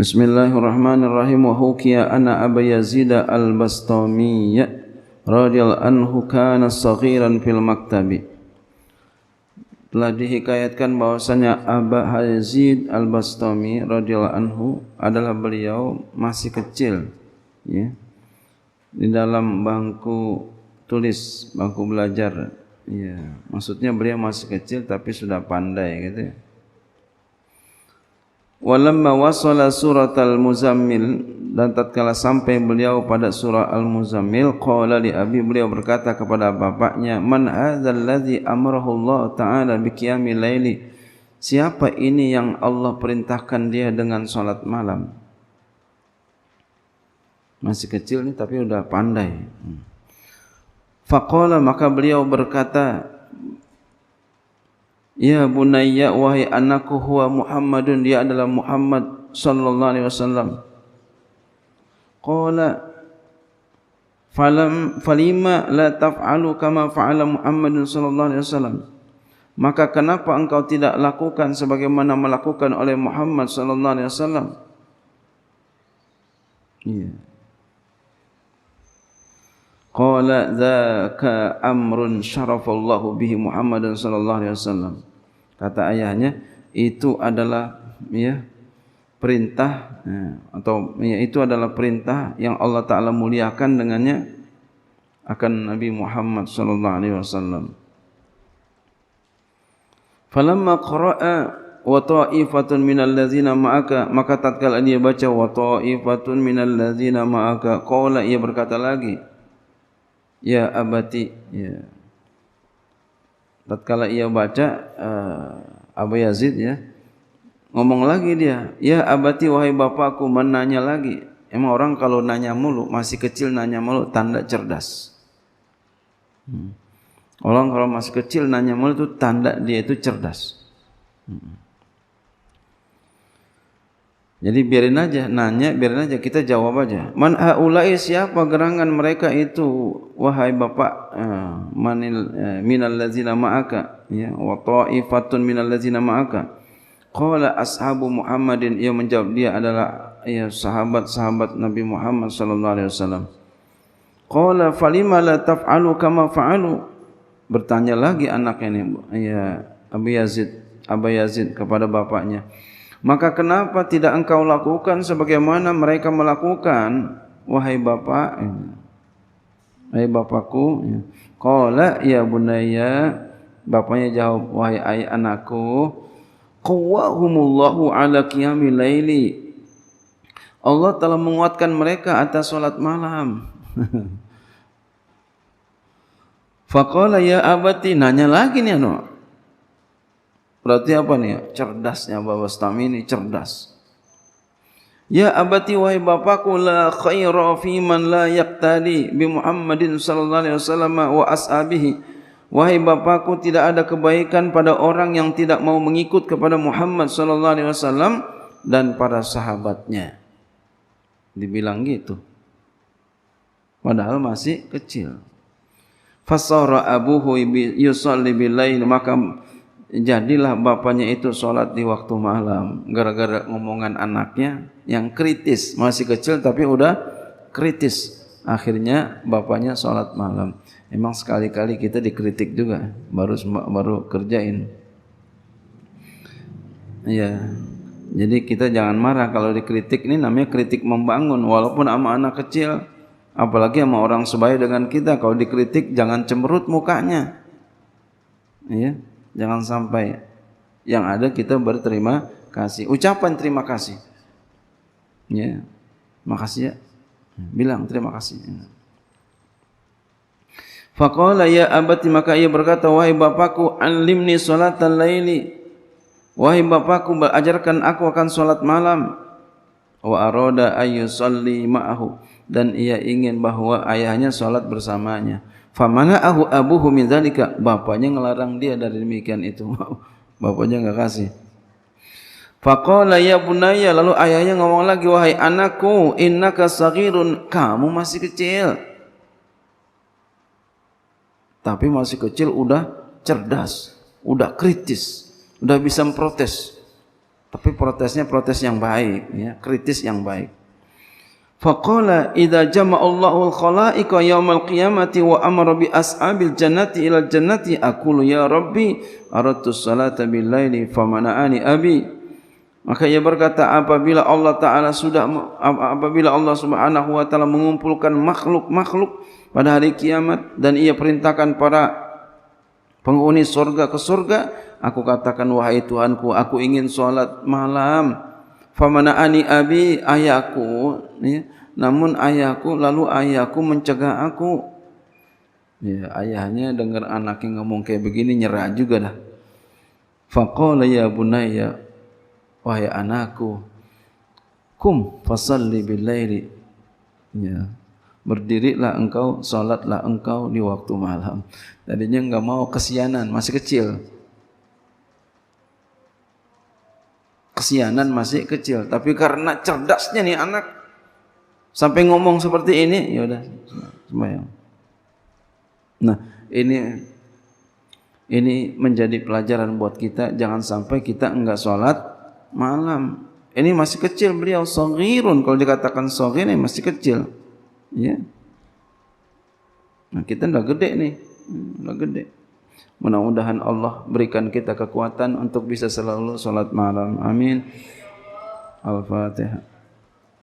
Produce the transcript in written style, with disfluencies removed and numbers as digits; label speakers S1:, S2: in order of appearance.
S1: Bismillahirrahmanirrahim. Wa hukiya anna Aba Yazid al-Bastami radhiyallahu anhu kana saghiran fil maktabi. Telah dihikayatkan bahwasanya Aba Yazid al-Bastami radhiyallahu anhu adalah beliau masih kecil, ya, di dalam bangku tulis, bangku belajar, ya. Maksudnya beliau masih kecil tapi sudah pandai, gitu ya. Walamma wasala surat al-Muzammil, dan tatkala sampai beliau pada surah al-Muzammil, qala li abi, beliau berkata kepada bapaknya, man hadzal ladzi amarahu Allah taala bi qiyamil laili, siapa ini yang Allah perintahkan dia dengan salat malam? Masih kecil ni tapi sudah pandai. Faqala, maka beliau berkata, ya bunayya, wahai anakku, huwa Muhammadun, dia adalah Muhammad sallallahu alaihi wasallam. Qala falima la taf'alu kama fa'ala Muhammadun sallallahu alaihi wasallam, maka kenapa engkau tidak lakukan sebagaimana melakukan oleh Muhammad sallallahu alaihi wasallam? Ya. Qala dzaka amrun syarafallahu bihi Muhammadan sallallahu alaihi wasallam. Kata ayahnya, itu adalah, ya, perintah, ya, atau ya, itu adalah perintah yang Allah Ta'ala muliakan dengannya akan Nabi Muhammad sallallahu alaihi wasallam. Falamma qara'a wa ta'ifatun minal ladzina ma'aka, maka tatkala dia baca wa ta'ifatun minal ladzina ma'aka, qala, ia berkata lagi, ya abati, ya. Tatkala ia baca Abu Yazid, ya, ngomong lagi dia, ya abati, wahai bapakku, menanya lagi. Emang orang kalau nanya mulu, masih kecil nanya mulu, tanda cerdas. Orang kalau masih kecil nanya mulu itu tanda dia itu cerdas. Jadi biarin aja nanya, biarin aja, kita jawab aja. Man haula'i, siapa gerangan mereka itu, wahai bapak, minal ladzina ma'aka, ya, wa ta'ifatun minal ladzina ma'aka. Qala ashabu Muhammadin, ia menjawab, dia adalah, ya, sahabat-sahabat Nabi Muhammad sallallahu alaihi wasallam. Qala falima la taf'alu kama fa'alu, bertanya lagi anaknya ini, ya, Abu Yazid kepada bapaknya, maka kenapa tidak engkau lakukan sebagaimana mereka melakukan, wahai bapak, wahai bapakku? Qala ya bunayya, bapaknya jawab, wahai anakku, qawwahumullahu ala qiyamil laili, Allah telah menguatkan mereka atas salat malam. Faqala ya abati, nanya lagi nih, no. Berarti apa nih? Cerdasnya Bapak Bastami ini cerdas. Ya abati, wahai bapakku, la khaira fi man la yaqtadi bi Muhammadin sallallahu alaihi wasallam wa ashabihi. Wahai bapakku, tidak ada kebaikan pada orang yang tidak mau mengikut kepada Muhammad sallallahu alaihi wasallam dan para sahabatnya. Dibilang gitu. Padahal masih kecil. Fasara abuhu yusalli bil lail, maka jadilah bapaknya itu sholat di waktu malam, gara-gara ngomongan anaknya yang kritis, masih kecil tapi udah kritis. Akhirnya bapaknya sholat malam. Emang sekali-kali kita dikritik juga, baru kerjain. Ya, jadi kita jangan marah kalau dikritik. Ini namanya kritik membangun, walaupun sama anak kecil, apalagi sama orang sebaya dengan kita. Kalau dikritik jangan cemberut mukanya, ya. Jangan sampai, yang ada kita berterima kasih, ucapan terima kasih, ya, makasih ya, bilang terima kasih. Faqala ya abati, maka ia berkata, wahai bapakku, alimni sholatal laili, wahai bapakku, ajarkan aku akan salat malam. Wa arada ayyusalli ma'ahu, dan ia ingin bahwa ayahnya salat bersamanya. Famana'ahu abuhu min dzalika, bapaknya ngelarang dia dari demikian itu. Bapaknya enggak kasih. Faqala ya bunayya, lalu ayahnya ngomong lagi, wahai anakku, innaka saghirun, kamu masih kecil. Tapi masih kecil udah cerdas, udah kritis, udah bisa memprotes. Tapi protesnya protes yang baik, ya, kritis yang baik. Faqala idza jama'a Allahul khalaiqa yaumal qiyamati wa amara bi ashabil jannati ilal jannati aqulu ya rabbi aradtu salata bil laili famana'ani abi. Maka ia berkata, apabila Allah Subhanahu wa taala mengumpulkan makhluk-makhluk pada hari kiamat dan ia perintahkan para penghuni surga ke surga, aku katakan, wahai Tuhanku, aku ingin salat malam. Famana'ani abi, ayahku, ya, namun lalu ayahku mencegah aku. Ya, ayahnya dengar anaknya ngomong kayak begini nyerah juga dah. Faqala ya bunayya, wahai anakku, kum fasalli bil laili, ya, berdirilah engkau, salatlah engkau di waktu malam. Tadinya enggak mau, kesianan, masih kecil. Kesianan masih kecil, tapi karena cerdasnya nih anak sampai ngomong seperti ini, ya udah sembahyang. Nah, ini menjadi pelajaran buat kita, jangan sampai kita enggak sholat malam. Ini masih kecil beliau, shaghirun, kalau dikatakan shaghir ini masih kecil. Ya. Nah, kita udah gede nih, udah gede. Mudah-mudahan Allah berikan kita kekuatan untuk bisa selalu sholat malam. Amin. Al-Fatihah.